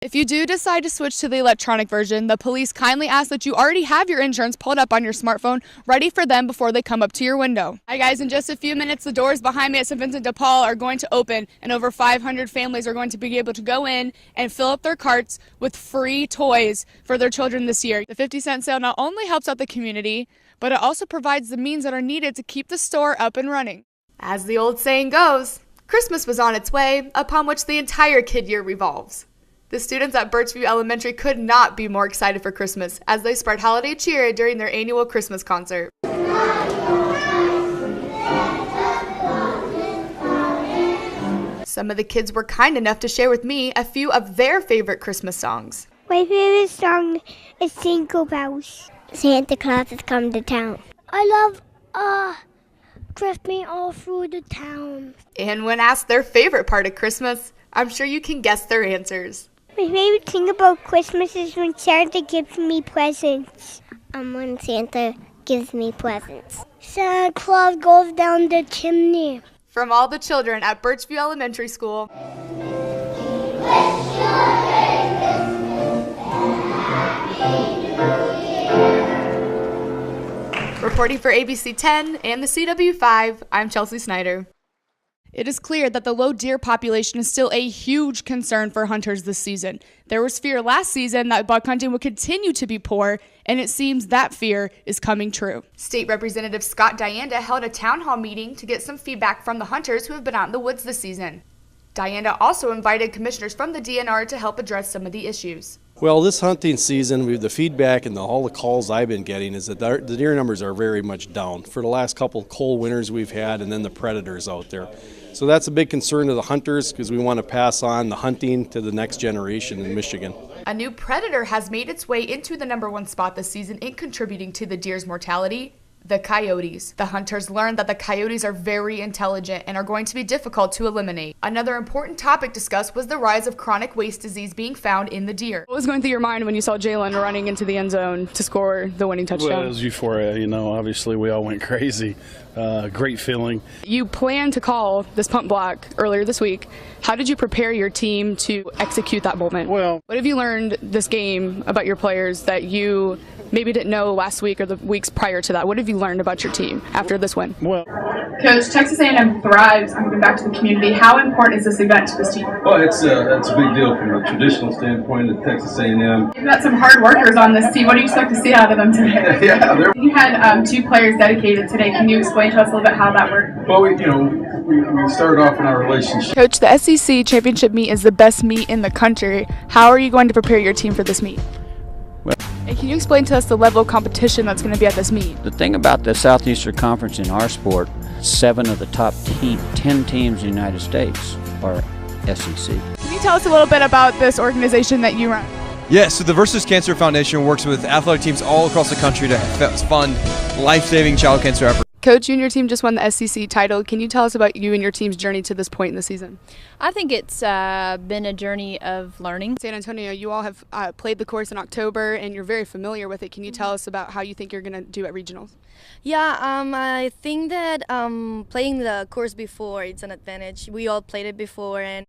If you do decide to switch to the electronic version, the police kindly ask that you already have your insurance pulled up on your smartphone, ready for them before they come up to your window. Hi guys, in just a few minutes, the doors behind me at St. Vincent de Paul are going to open, and over 500 families are going to be able to go in and fill up their carts with free toys for their children this year. The 50-cent sale not only helps out the community, but it also provides the means that are needed to keep the store up and running. As the old saying goes, Christmas was on its way, upon which the entire kid year revolves. The students at Birchview Elementary could not be more excited for Christmas as they spread holiday cheer during their annual Christmas concert. Some of the kids were kind enough to share with me a few of their favorite Christmas songs. My favorite song is Jingle Bells. Santa Claus is come to town. I love Christmas all through the town. And when asked their favorite part of Christmas, I'm sure you can guess their answers. My favorite thing about Christmas is when Santa gives me presents. When Santa gives me presents. Santa Claus goes down the chimney. From all the children at Birchview Elementary School, reporting for ABC 10 and the CW5, I'm Chelsea Snyder. It is clear that the low deer population is still a huge concern for hunters this season. There was fear last season that buck hunting would continue to be poor, and it seems that fear is coming true. State Representative Scott Dianda held a town hall meeting to get some feedback from the hunters who have been out in the woods this season. Dianda also invited commissioners from the DNR to help address some of the issues. Well, this hunting season, the feedback and all the calls I've been getting is that the deer numbers are very much down for the last couple of cold winters we've had, and then the predators out there. So that's a big concern to the hunters because we want to pass on the hunting to the next generation in Michigan. A new predator has made its way into the #1 spot this season in contributing to the deer's mortality: the coyotes. The hunters learned that the coyotes are very intelligent and are going to be difficult to eliminate. Another important topic discussed was the rise of chronic waste disease being found in the deer. What was going through your mind when you saw Jalen running into the end zone to score the winning touchdown? Well, it was euphoria, obviously we all went crazy. Great feeling. You planned to call this punt block earlier this week. How did you prepare your team to execute that moment? Well, what have you learned this game about your players that you maybe didn't know last week or the weeks prior to that? What have you learned about your team after this win? Well, Coach, Texas A&M thrives on giving back to the community. How important is this event to this team? Well, it's a big deal from a traditional standpoint at Texas A&M. You've got some hard workers on this team. What do you expect to see out of them today? Yeah, you had 2 players dedicated today. Can you explain to us a little bit how that worked? well, we started off in our relationship. Coach, the SEC championship meet is the best meet in the country. How are you going to prepare your team for this meet? And can you explain to us the level of competition that's going to be at this meet? The thing about the Southeastern Conference in our sport, 7 of the top 10 teams in the United States are SEC. Can you tell us a little bit about this organization that you run? Yes, so the Versus Cancer Foundation works with athletic teams all across the country to fund life-saving child cancer efforts. Coach, you and your team just won the SEC title. Can you tell us about you and your team's journey to this point in the season? I think it's been a journey of learning. San Antonio, you all have played the course in October, and you're very familiar with it. Can you tell us about how you think you're going to do at regionals? Yeah, I think that playing the course before, it's an advantage. We all played it before, and